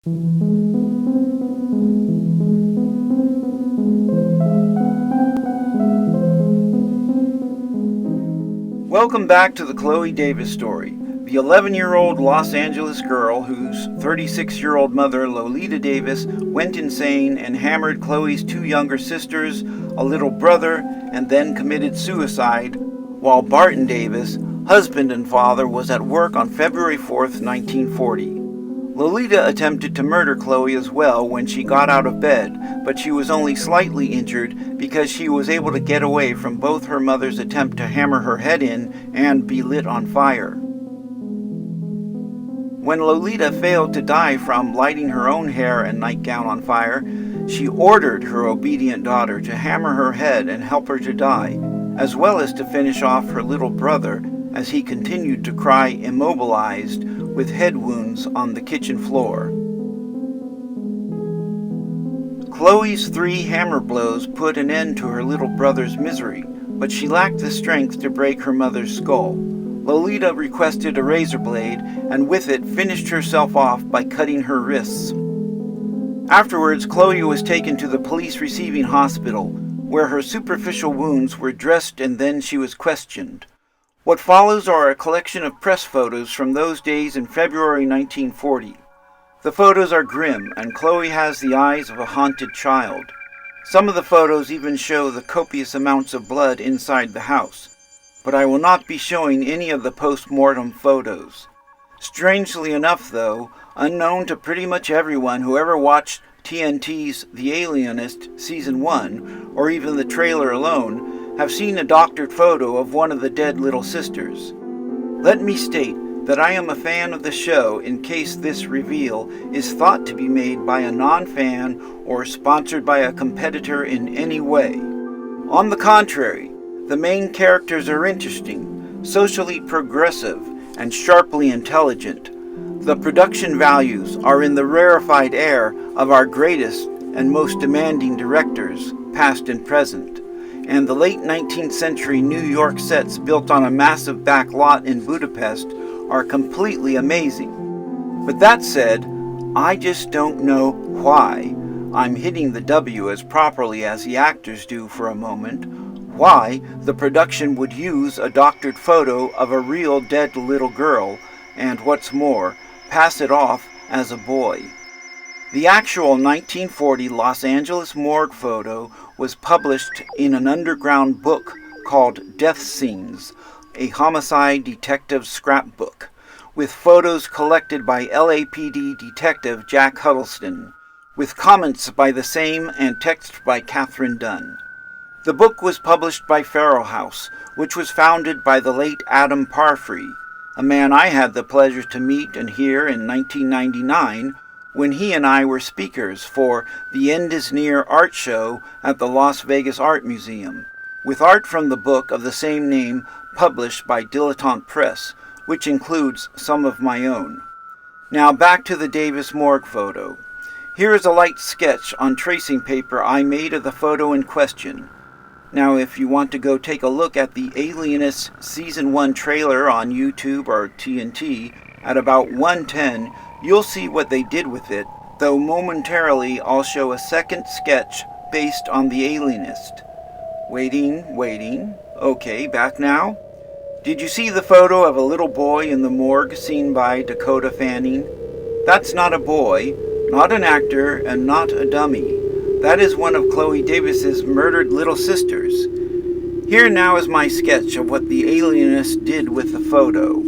Welcome back to the Chloe Davis story. The 11-year-old Los Angeles girl whose 36-year-old mother, Lolita Davis, went insane and hammered Chloe's two younger sisters, a little brother, and then committed suicide, while Barton Davis, husband and father, was at work on February 4th, 1940. Lolita attempted to murder Chloe as well when she got out of bed, but she was only slightly injured because she was able to get away from both her mother's attempt to hammer her head in and be lit on fire. When Lolita failed to die from lighting her own hair and nightgown on fire, she ordered her obedient daughter to hammer her head and help her to die, as well as to finish off her little brother as he continued to cry immobilized with head wounds on the kitchen floor. Chloe's 3 hammer blows put an end to her little brother's misery, but she lacked the strength to break her mother's skull. Lolita requested a razor blade, and with it finished herself off by cutting her wrists. Afterwards, Chloe was taken to the police receiving hospital, where her superficial wounds were dressed and then she was questioned. What follows are a collection of press photos from those days in February 1940. The photos are grim, and Chloe has the eyes of a haunted child. Some of the photos even show the copious amounts of blood inside the house, but I will not be showing any of the post-mortem photos. Strangely enough, though, unknown to pretty much everyone who ever watched TNT's The Alienist Season 1, or even the trailer alone, have seen a doctored photo of one of the dead little sisters. Let me state that I am a fan of the show in case this reveal is thought to be made by a non-fan or sponsored by a competitor in any way. On the contrary, the main characters are interesting, socially progressive, and sharply intelligent. The production values are in the rarefied air of our greatest and most demanding directors, past and present, and the late 19th century New York sets built on a massive back lot in Budapest are completely amazing. But that said, I just don't know why I'm hitting the W as properly as the actors do for a moment, why the production would use a doctored photo of a real dead little girl, and what's more, pass it off as a boy. The actual 1940 Los Angeles morgue photo was published in an underground book called Death Scenes, a homicide detective scrapbook, with photos collected by LAPD detective Jack Huddleston, with comments by the same and text by Catherine Dunn. The book was published by Farrow House, which was founded by the late Adam Parfrey, a man I had the pleasure to meet and hear in 1999 when he and I were speakers for the End is Near art show at the Las Vegas Art Museum, with art from the book of the same name published by Dilettante Press, which includes some of my own. Now back to the Davis morgue photo. Here is a light sketch on tracing paper I made of the photo in question. Now if you want to go take a look at the Alienist Season 1 trailer on YouTube or TNT at about 1:10, you'll see what they did with it, though momentarily I'll show a second sketch based on the Alienist. Waiting. Okay, back now. Did you see the photo of a little boy in the morgue seen by Dakota Fanning? That's not a boy, not an actor, and not a dummy. That is one of Chloe Davis's murdered little sisters. Here now is my sketch of what the Alienist did with the photo.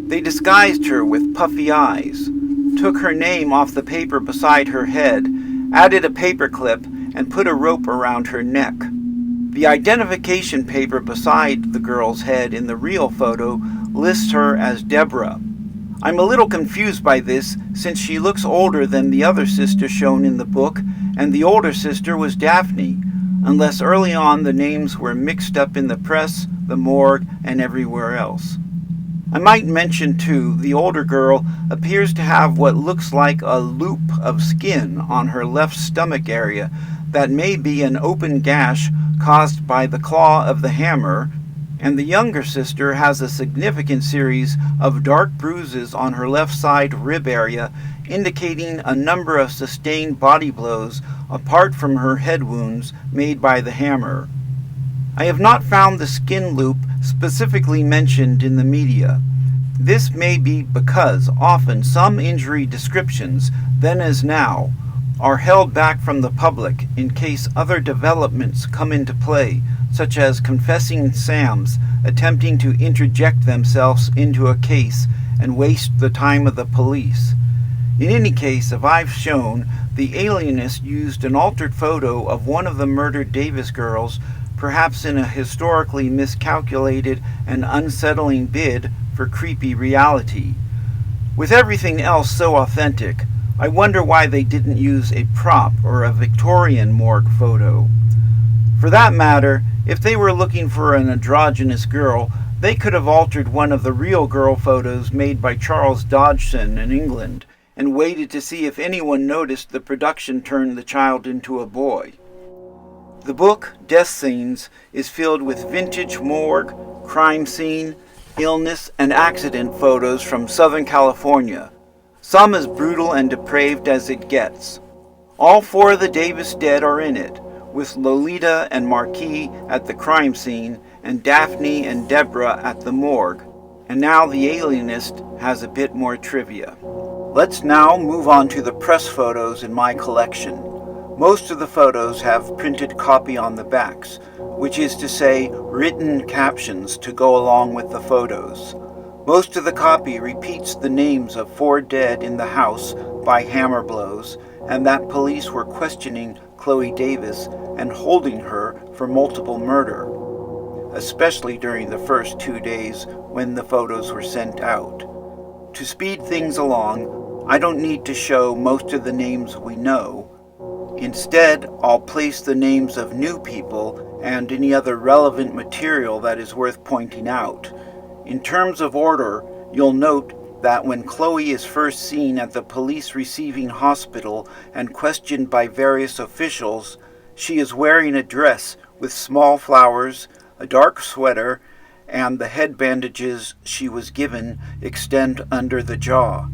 They disguised her with puffy eyes, took her name off the paper beside her head, added a paperclip, and put a rope around her neck. The identification paper beside the girl's head in the real photo lists her as Deborah. I'm a little confused by this since she looks older than the other sister shown in the book, and the older sister was Daphne, unless early on the names were mixed up in the press, the morgue, and everywhere else. I might mention, too, the older girl appears to have what looks like a loop of skin on her left stomach area that may be an open gash caused by the claw of the hammer, and the younger sister has a significant series of dark bruises on her left side rib area, indicating a number of sustained body blows apart from her head wounds made by the hammer. I have not found the skin loop specifically mentioned in the media. This may be because often some injury descriptions, then as now, are held back from the public in case other developments come into play, such as confessing Sams attempting to interject themselves into a case and waste the time of the police. In any case, as I've shown, the alienist used an altered photo of one of the murdered Davis girls, perhaps in a historically miscalculated and unsettling bid for creepy reality. With everything else so authentic, I wonder why they didn't use a prop or a Victorian morgue photo. For that matter, if they were looking for an androgynous girl, they could have altered one of the real girl photos made by Charles Dodgson in England, and waited to see if anyone noticed the production turned the child into a boy. The book, Death Scenes, is filled with vintage morgue, crime scene, illness, and accident photos from Southern California, some as brutal and depraved as it gets. All 4 of the Davis dead are in it, with Lolita and Marquis at the crime scene, and Daphne and Deborah at the morgue. And now the alienist has a bit more trivia. Let's now move on to the press photos in my collection. Most of the photos have printed copy on the backs, which is to say written captions to go along with the photos. Most of the copy repeats the names of 4 dead in the house by hammer blows, and that police were questioning Chloe Davis and holding her for multiple murder, especially during the first 2 days when the photos were sent out. To speed things along, I don't need to show most of the names we know. Instead, I'll place the names of new people and any other relevant material that is worth pointing out. In terms of order, you'll note that when Chloe is first seen at the police receiving hospital and questioned by various officials, she is wearing a dress with small flowers, a dark sweater, and the head bandages she was given extend under the jaw.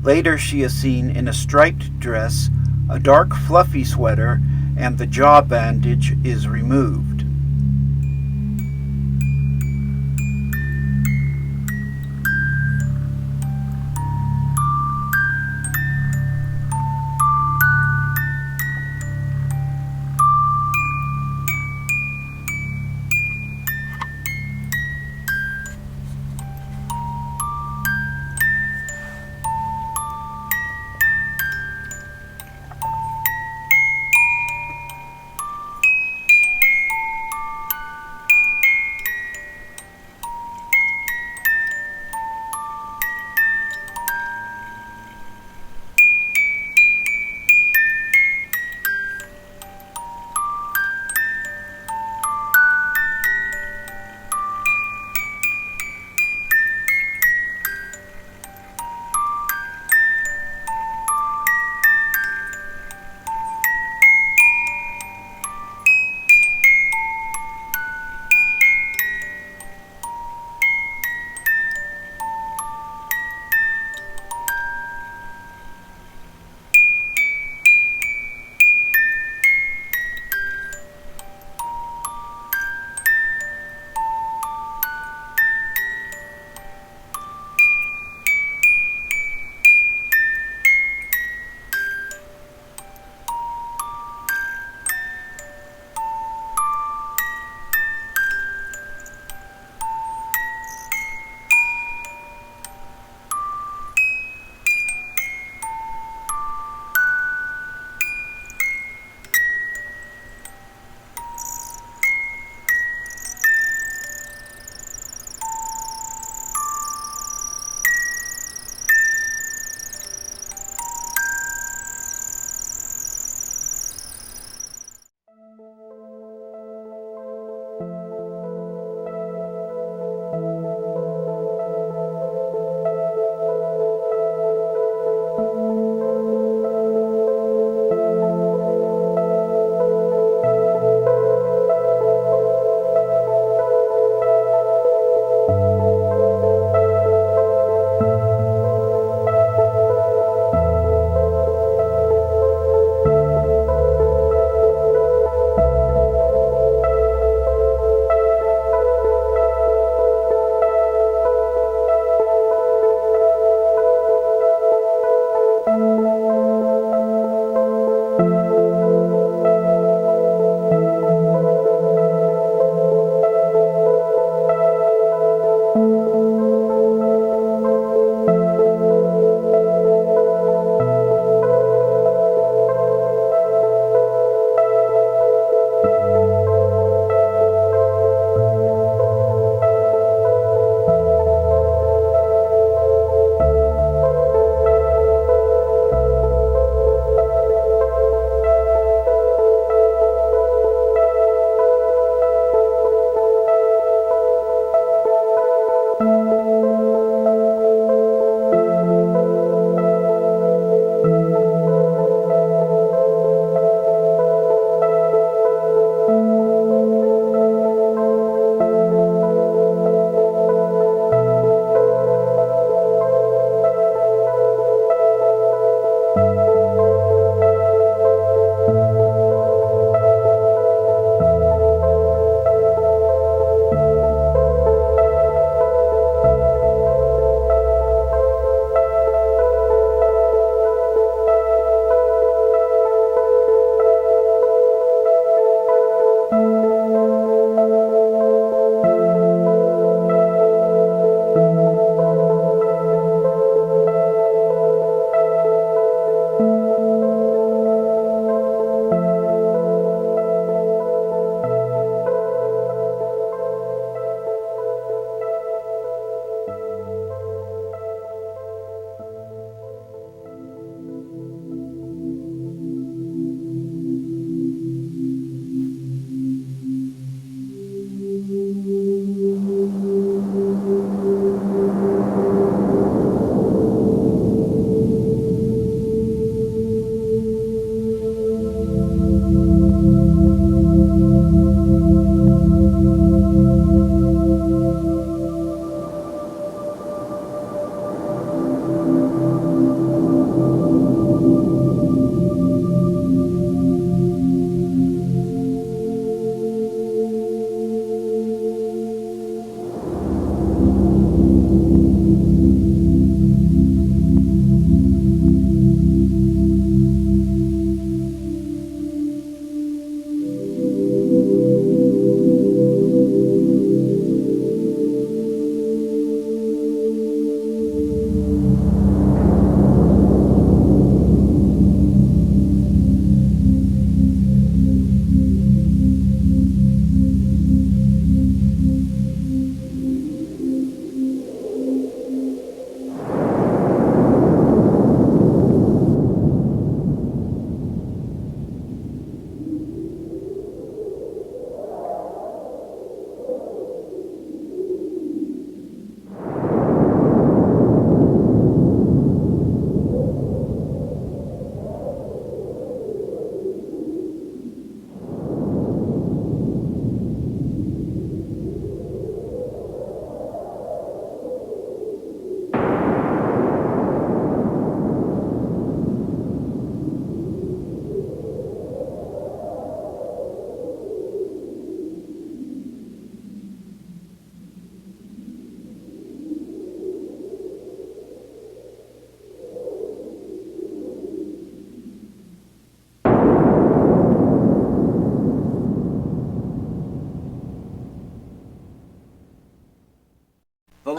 Later she is seen in a striped dress, a dark fluffy sweater, and the jaw bandage is removed.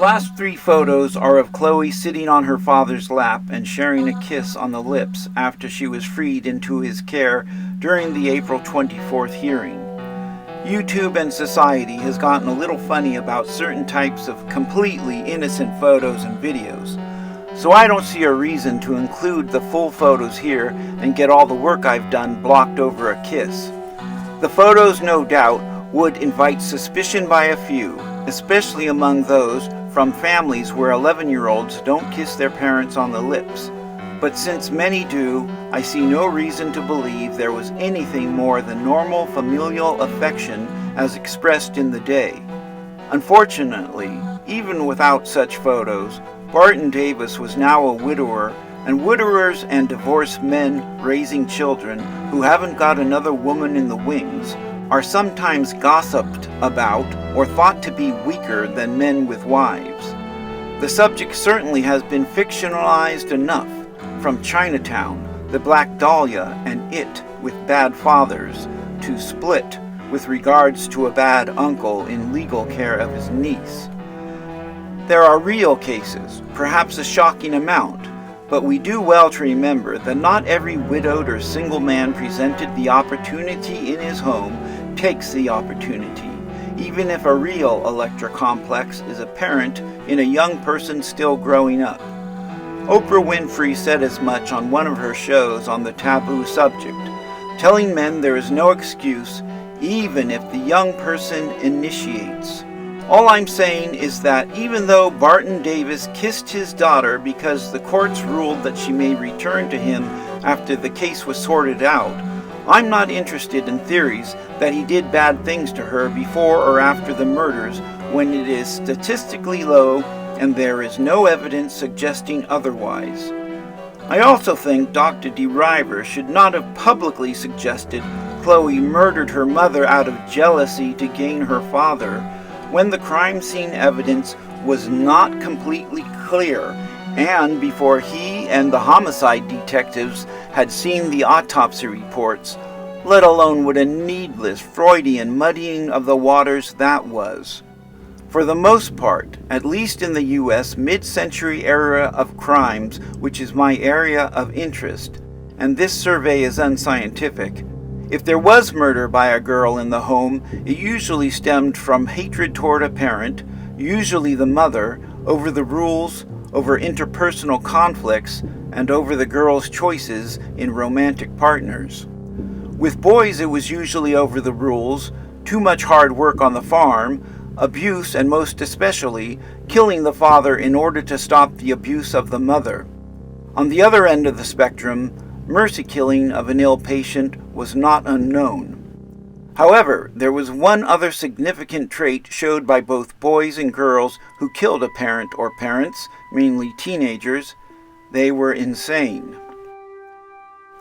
last 3 photos are of Chloe sitting on her father's lap and sharing a kiss on the lips after she was freed into his care during the April 24th hearing. YouTube and society has gotten a little funny about certain types of completely innocent photos and videos, so I don't see a reason to include the full photos here and get all the work I've done blocked over a kiss. The photos, no doubt, would invite suspicion by a few, especially among those from families where 11-year-olds don't kiss their parents on the lips. But since many do, I see no reason to believe there was anything more than normal familial affection as expressed in the day. Unfortunately, even without such photos, Barton Davis was now a widower, and widowers and divorced men raising children who haven't got another woman in the wings are sometimes gossiped about or thought to be weaker than men with wives. The subject certainly has been fictionalized enough, from Chinatown, The Black Dahlia, and It with Bad Fathers, to Split with regards to a bad uncle in legal care of his niece. There are real cases, perhaps a shocking amount, but we do well to remember that not every widowed or single man presented the opportunity in his home takes the opportunity, even if a real Electra Complex is apparent in a young person still growing up. Oprah Winfrey said as much on one of her shows on the taboo subject, telling men there is no excuse even if the young person initiates. All I'm saying is that even though Barton Davis kissed his daughter because the courts ruled that she may return to him after the case was sorted out, I'm not interested in theories that he did bad things to her before or after the murders when it is statistically low and there is no evidence suggesting otherwise. I also think Dr. DeRiver should not have publicly suggested Chloe murdered her mother out of jealousy to gain her father, when the crime scene evidence was not completely clear, and before he and the homicide detectives had seen the autopsy reports, let alone what a needless Freudian muddying of the waters that was. For the most part, at least in the U.S. mid-century era of crimes, which is my area of interest, and this survey is unscientific, if there was murder by a girl in the home, it usually stemmed from hatred toward a parent, usually the mother, over the rules, over interpersonal conflicts, and over the girl's choices in romantic partners. With boys, it was usually over the rules, too much hard work on the farm, abuse, and most especially, killing the father in order to stop the abuse of the mother. On the other end of the spectrum, mercy killing of an ill patient was not unknown. However, there was one other significant trait showed by both boys and girls who killed a parent or parents, mainly teenagers. They were insane.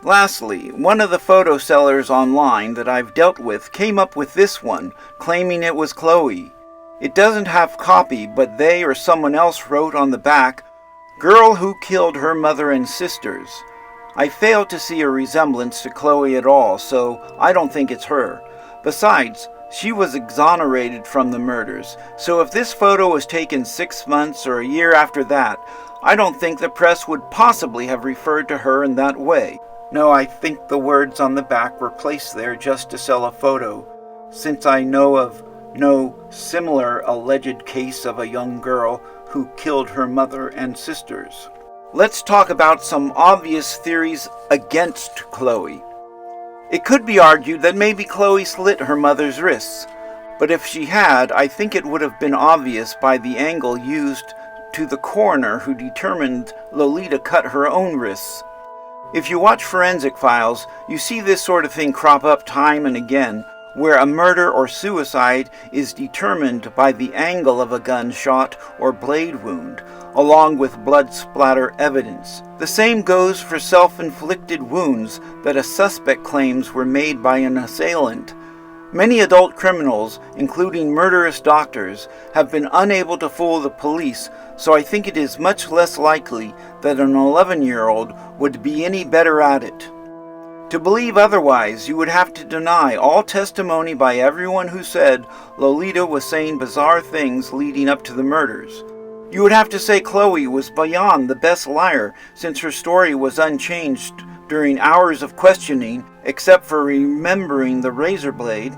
Lastly, one of the photo sellers online that I've dealt with came up with this one, claiming it was Chloe. It doesn't have copy, but they or someone else wrote on the back, "Girl who killed her mother and sisters." I fail to see a resemblance to Chloe at all, so I don't think it's her. Besides, she was exonerated from the murders, so if this photo was taken 6 months or a year after that, I don't think the press would possibly have referred to her in that way. No, I think the words on the back were placed there just to sell a photo, since I know of no similar alleged case of a young girl who killed her mother and sisters. Let's talk about some obvious theories against Chloe. It could be argued that maybe Chloe slit her mother's wrists, but if she had, I think it would have been obvious by the angle used to the coroner who determined Lolita cut her own wrists. If you watch forensic files, you see this sort of thing crop up time and again, where a murder or suicide is determined by the angle of a gunshot or blade wound, along with blood splatter evidence. The same goes for self-inflicted wounds that a suspect claims were made by an assailant. Many adult criminals, including murderous doctors, have been unable to fool the police, so I think it is much less likely that an 11-year-old would be any better at it. To believe otherwise, you would have to deny all testimony by everyone who said Lolita was saying bizarre things leading up to the murders. You would have to say Chloe was beyond the best liar, since her story was unchanged during hours of questioning, except for remembering the razor blade.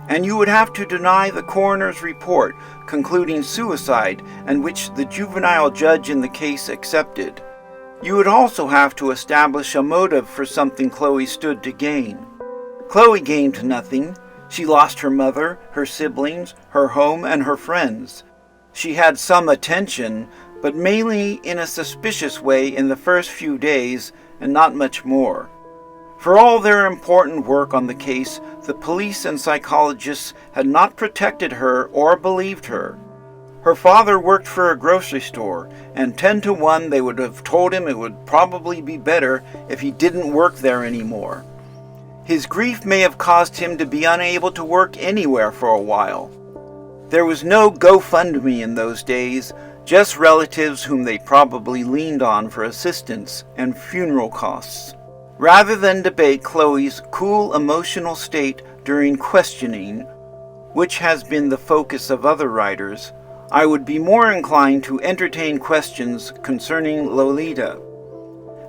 And you would have to deny the coroner's report concluding suicide, and which the juvenile judge in the case accepted. You would also have to establish a motive for something Chloe stood to gain. Chloe gained nothing. She lost her mother, her siblings, her home, and her friends. She had some attention, but mainly in a suspicious way in the first few days, and not much more. For all their important work on the case, the police and psychologists had not protected her or believed her. Her father worked for a grocery store, and 10 to 1 they would have told him it would probably be better if he didn't work there anymore. His grief may have caused him to be unable to work anywhere for a while. There was no GoFundMe in those days, just relatives whom they probably leaned on for assistance and funeral costs. Rather than debate Chloe's cool emotional state during questioning, which has been the focus of other writers, I would be more inclined to entertain questions concerning Lolita.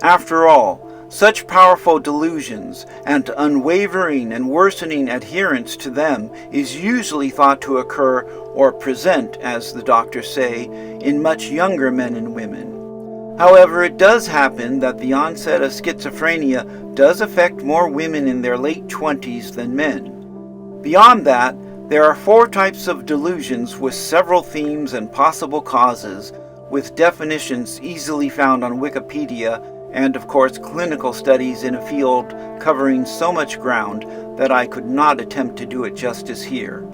After all, such powerful delusions and unwavering and worsening adherence to them is usually thought to occur or present, as the doctors say, in much younger men and women. However, it does happen that the onset of schizophrenia does affect more women in their late 20s than men. Beyond that, there are 4 types of delusions with several themes and possible causes, with definitions easily found on Wikipedia and, of course, clinical studies in a field covering so much ground that I could not attempt to do it justice here.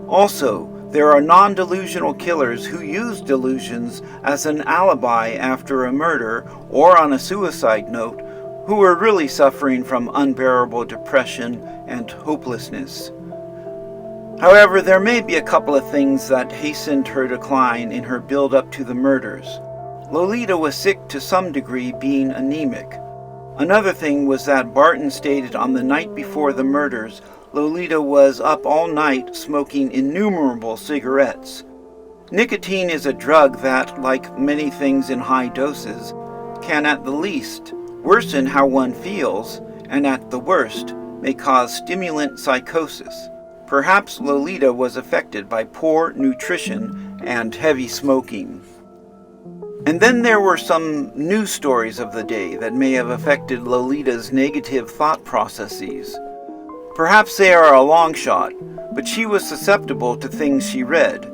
Also, there are non-delusional killers who use delusions as an alibi after a murder or on a suicide note, who are really suffering from unbearable depression and hopelessness. However, there may be a couple of things that hastened her decline in her build-up to the murders. Lolita was sick to some degree, being anemic. Another thing was that Barton stated on the night before the murders, Lolita was up all night smoking innumerable cigarettes. Nicotine is a drug that, like many things in high doses, can at the least worsen how one feels, and at the worst may cause stimulant psychosis. Perhaps Lolita was affected by poor nutrition and heavy smoking. And then there were some news stories of the day that may have affected Lolita's negative thought processes. Perhaps they are a long shot, but she was susceptible to things she read.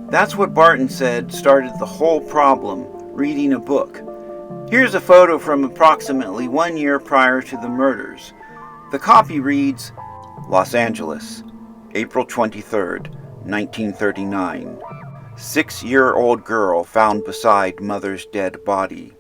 That's what Barton said started the whole problem, reading a book. Here's a photo from approximately 1 year prior to the murders. The copy reads, Los Angeles, April 23rd, 1939. 6-year-old girl found beside mother's dead body.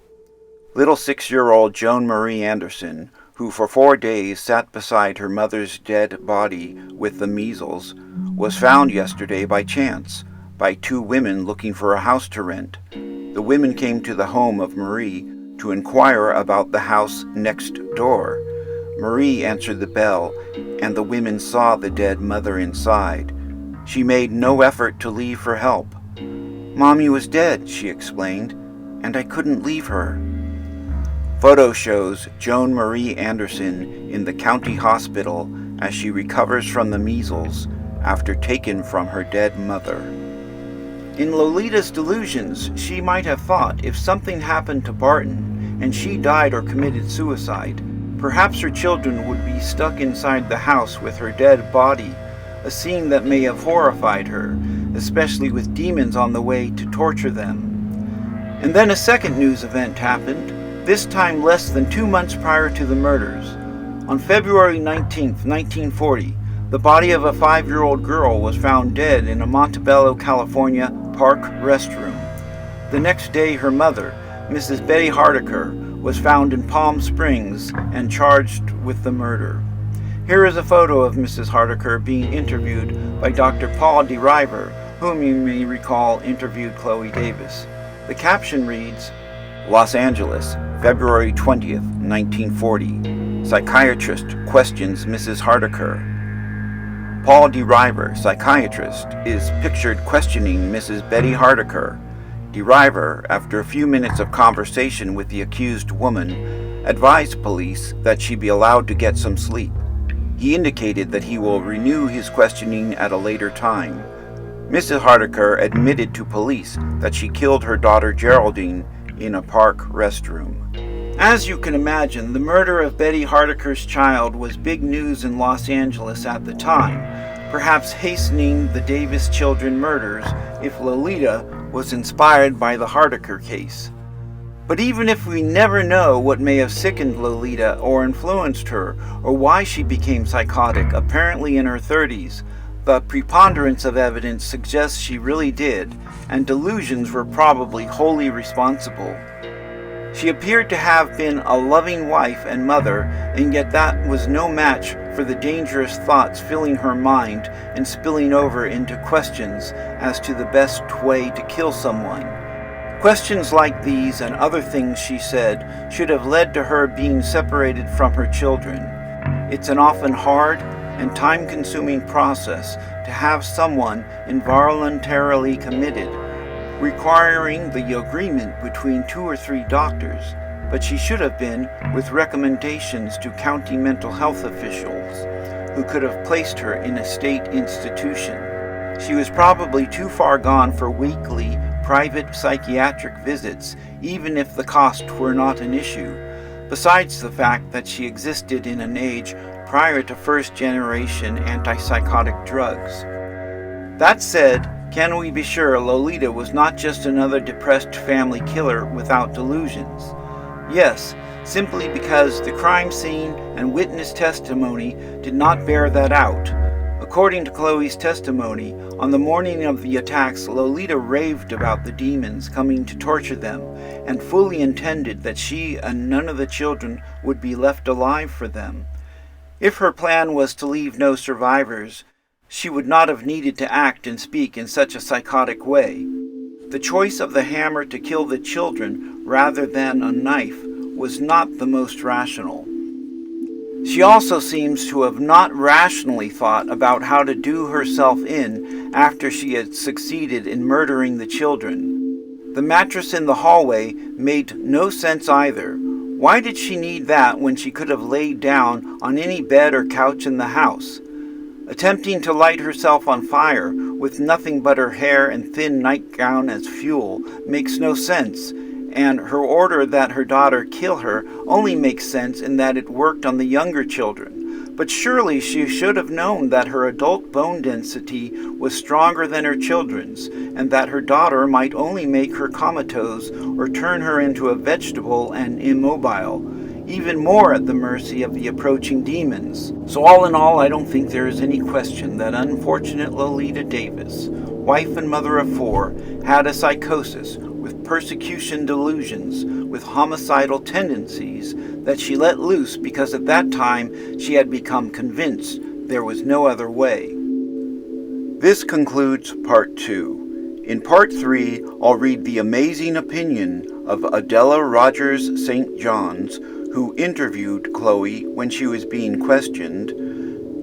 Little 6-year-old Joan Marie Anderson, who for 4 days sat beside her mother's dead body with the measles, was found yesterday by chance by 2 women looking for a house to rent. The women came to the home of Marie to inquire about the house next door. Marie answered the bell, and the women saw the dead mother inside. She made no effort to leave for help. Mommy was dead, she explained, and I couldn't leave her. Photo shows Joan Marie Anderson in the county hospital as she recovers from the measles after taken from her dead mother. In Lolita's delusions, she might have thought if something happened to Barton and she died or committed suicide, perhaps her children would be stuck inside the house with her dead body, a scene that may have horrified her, especially with demons on the way to torture them. And then a second news event happened, this time less than 2 months prior to the murders. On February 19, 1940, the body of a 5-year-old girl was found dead in a Montebello, California park restroom. The next day, her mother, Mrs. Betty Hardaker, was found in Palm Springs and charged with the murder. Here is a photo of Mrs. Hardaker being interviewed by Dr. Paul DeRiver, whom you may recall interviewed Chloe Davis. The caption reads, Los Angeles, February 20th, 1940. Psychiatrist questions Mrs. Hardaker. Paul DeRiver, psychiatrist, is pictured questioning Mrs. Betty Hardaker. DeRiver, after a few minutes of conversation with the accused woman, advised police that she be allowed to get some sleep. He indicated that he will renew his questioning at a later time. Mrs. Hardaker admitted to police that she killed her daughter Geraldine in a park restroom. As you can imagine, the murder of Betty Hardaker's child was big news in Los Angeles at the time, perhaps hastening the Davis children murders if Lolita was inspired by the Hardaker case. But even if we never know what may have sickened Lolita or influenced her, or why she became psychotic, apparently in her 30s, the preponderance of evidence suggests she really did, and delusions were probably wholly responsible. She appeared to have been a loving wife and mother, and yet that was no match for the dangerous thoughts filling her mind and spilling over into questions as to the best way to kill someone. Questions like these and other things she said should have led to her being separated from her children. It's an often hard and time-consuming process to have someone involuntarily committed, requiring the agreement between 2 or 3 doctors, but she should have been with recommendations to county mental health officials, who could have placed her in a state institution. She was probably too far gone for weekly private psychiatric visits, even if the cost were not an issue, besides the fact that she existed in an age prior to first-generation antipsychotic drugs. That said, can we be sure Lolita was not just another depressed family killer without delusions? Yes, simply because the crime scene and witness testimony did not bear that out. According to Chloe's testimony, on the morning of the attacks, Lolita raved about the demons coming to torture them and fully intended that she and none of the children would be left alive for them. If her plan was to leave no survivors, she would not have needed to act and speak in such a psychotic way. The choice of the hammer to kill the children rather than a knife was not the most rational. She also seems to have not rationally thought about how to do herself in after she had succeeded in murdering the children. The mattress in the hallway made no sense either. Why did she need that when she could have laid down on any bed or couch in the house? Attempting to light herself on fire with nothing but her hair and thin nightgown as fuel makes no sense, and her order that her daughter kill her only makes sense in that it worked on the younger children. But surely she should have known that her adult bone density was stronger than her children's, and that her daughter might only make her comatose or turn her into a vegetable and immobile, even more at the mercy of the approaching demons. So all in all, I don't think there is any question that unfortunate Lolita Davis, wife and mother of 4, had a psychosis with persecution delusions, with homicidal tendencies that she let loose because at that time she had become convinced there was no other way. This concludes Part 2. In Part 3, I'll read the amazing opinion of Adela Rogers St. John's, who interviewed Chloe when she was being questioned,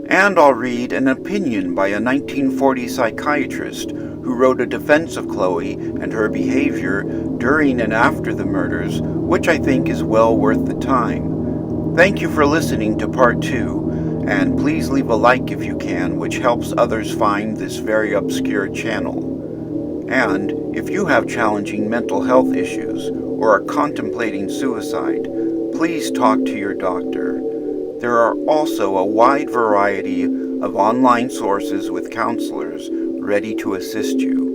and I'll read an opinion by a 1940 psychiatrist who wrote a defense of Chloe and her behavior during and after the murders, which I think is well worth the time. Thank you for listening to Part 2, and please leave a like if you can, which helps others find this very obscure channel. And if you have challenging mental health issues or are contemplating suicide, please talk to your doctor. There are also a wide variety of online sources with counselors ready to assist you.